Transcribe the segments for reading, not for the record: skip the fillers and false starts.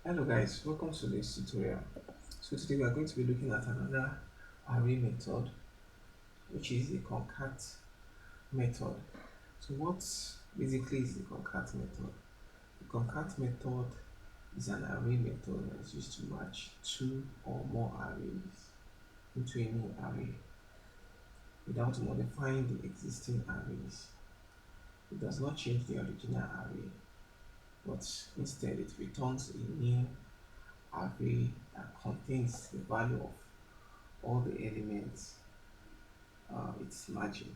Hello guys, welcome to this tutorial. So today we are going to be looking at another array method, which is the concat method. So what basically is the concat method? The concat method is an array method that is used to match two or more arrays into a new array without modifying the existing arrays. It does not change the original array, but instead it returns a new array that contains the value of all the elements it's merging.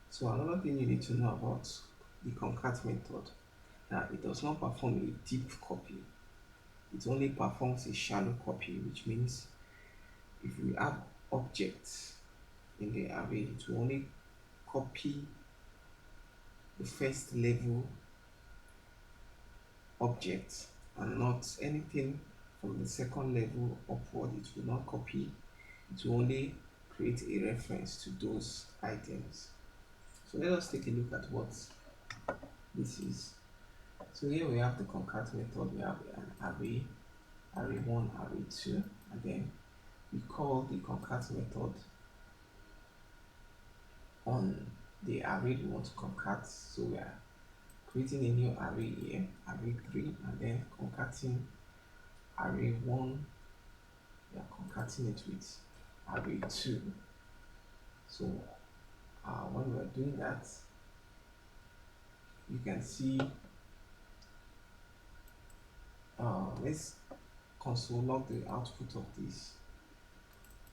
So another thing you need to know about the concat method, that it does not perform a deep copy. It only performs a shallow copy, which means if we have objects in the array, it will only copy the first level object and not anything from the second level upward. It will not copy. It will only create a reference to those items. So let us take a look at what this is. So here we have the concat method. We have an array, array1, array2, and then we call the concat method on the array we want to concat. So we are creating a new array here, array3, and then concating array1. We are concating it with array2. So when we are doing that, you can see, let's console log the output of this.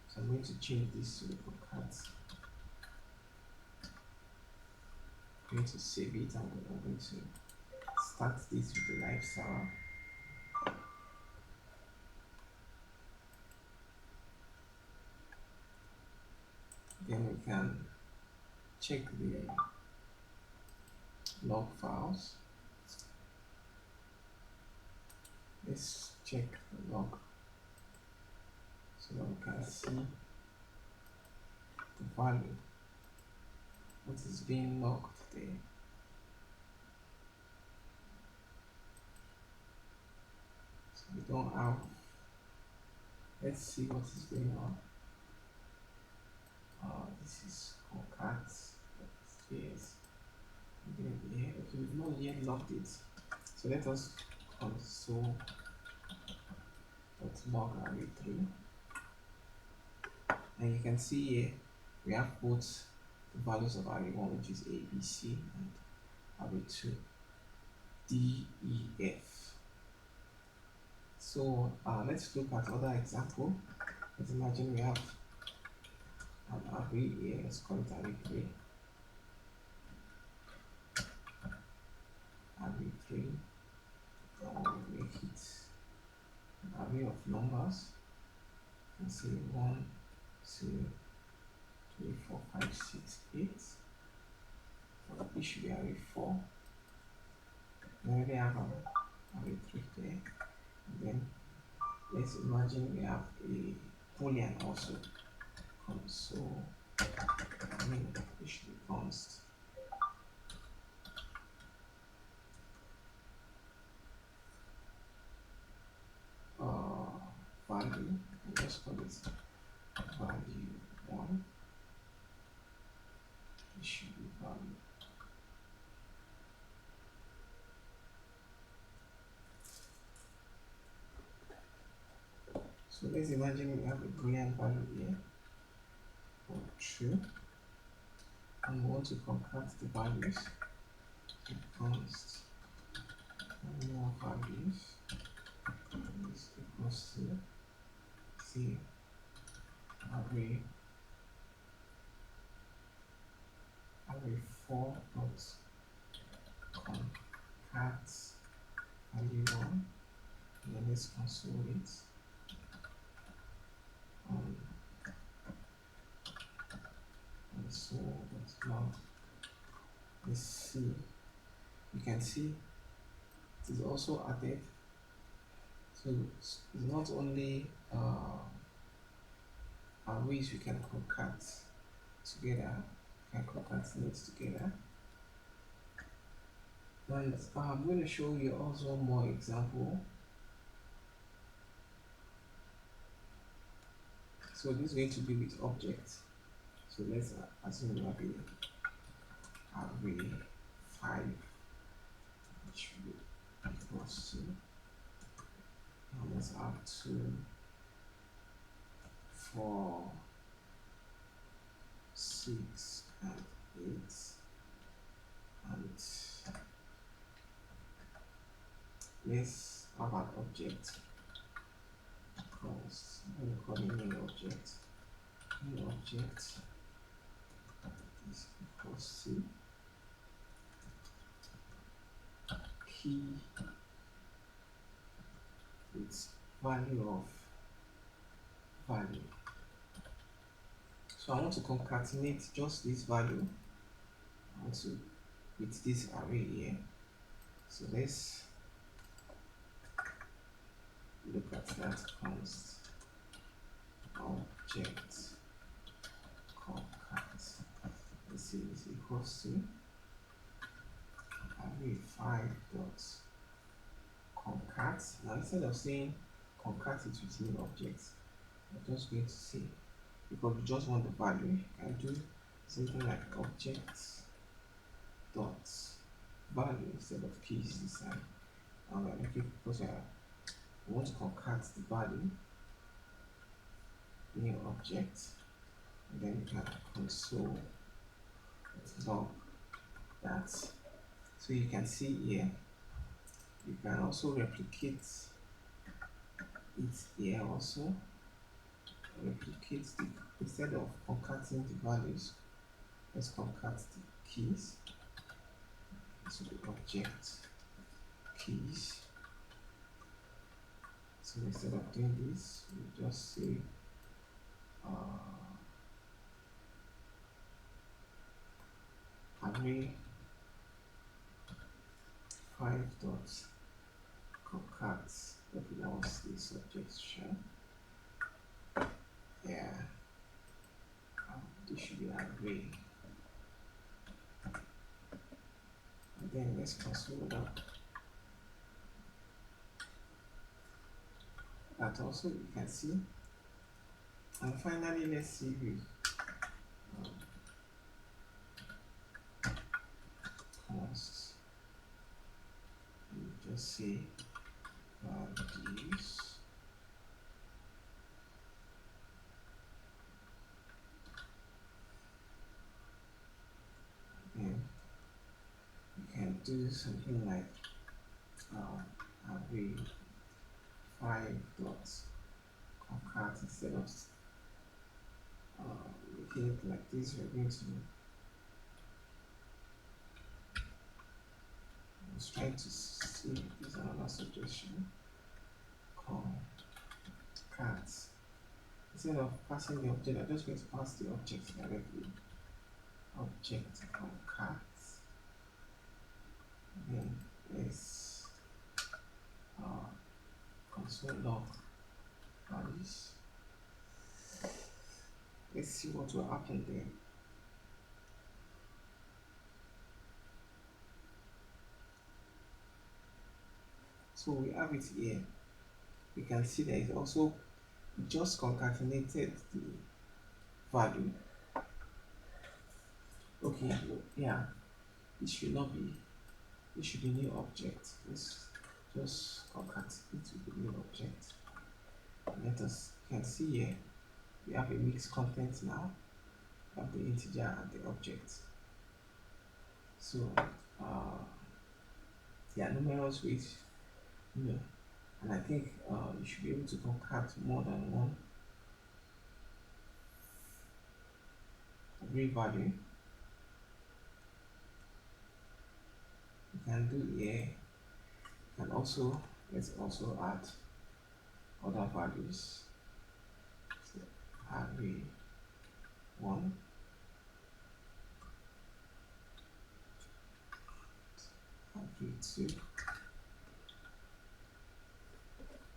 So I'm going to change this to the concat. I'm going to save it, and I'm going to start this with the live server. Then we can check the log files. Let's check the log so that we can see the value, what is being logged there. So we don't have, let's see what is going on. This is concat, yes, okay, we've not yet logged it. So let us console log array3, and you can see here we have both the values of array1, which is a, b, c, and array2, d, e, f. So let's look at other example. Let's imagine we have an array here. Let's call it array3. Array3. We make it an array of numbers. You can say 1, 2, 3, 4, 5, 6, 8. So it should be array4. We already have an array3 there. And then let's imagine we have a boolean also. Console, it should be const. Value, and just call it value1. It should be value. So let's imagine we have a boolean value here for true, and we want to concat the values. So const more values is equals to say array4 dot concat value1, and then let's console it. And so that's log. Let's see. You can see it is also added. So it's not only arrays we can concat together, can concatenate together. And I'm going to show you also more example So this is going to be with objects. So let's assume we have a array 5, which will be equals to, and let's add 2, 4, 6, and 8, and let's have an object calls, I'm going to call it main object. Main object is equals to key with value of value. So I want to concatenate just this value. I want to with this array here. So let's look at that const object concat. Let's see, is equals to array 5 dot concat. Now instead of saying concat it with new objects, I'm just going to say, because we just want the value, I can do something like object dot value instead of keys this time. And we're looking because we want to concat the value, new object, and then you can console log that. So you can see here, you can also replicate it here also. Replicate the, instead of concatenating the values, let's concat the keys. So the object keys. So instead of doing this, we just say array 5 dot concat that belongs to the subject string. Yeah, this should be an array. And then let's console that also you can see. And finally, let's see we const. You just say values. Then you can do something like array 5 dot concat instead of making it like this. We're going to, I was trying to see if there's another suggestion. Concat. Instead of passing the object, I'm just going to pass the object directly. Object concat. Then let's console log values. Let's see what will happen there. So we have it here. You can see there is also just concatenated the value. Okay, yeah, it should not be, it should be new object. Let's just concatenate with the new object. Let us, you can see here, we have a mixed content now. We have the integer and the object. So there are numerous ways, and I think you should be able to concat more than one array value. You can do here. You can also, let's also add other values. So array 1, array 2.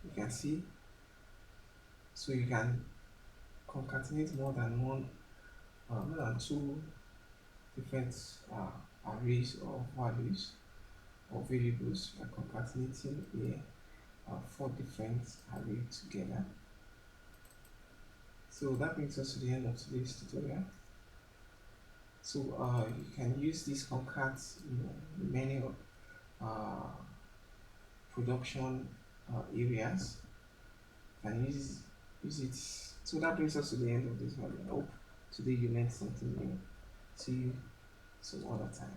You can see, so you can concatenate more than one, more than 2 different arrays or values or variables. We are concatenating here 4 different arrays together. So that brings us to the end of today's tutorial. So you can use these concats, in many uh, production areas. You can use it. So that brings us to the end of this video. I hope today you learned something new. See you some other time.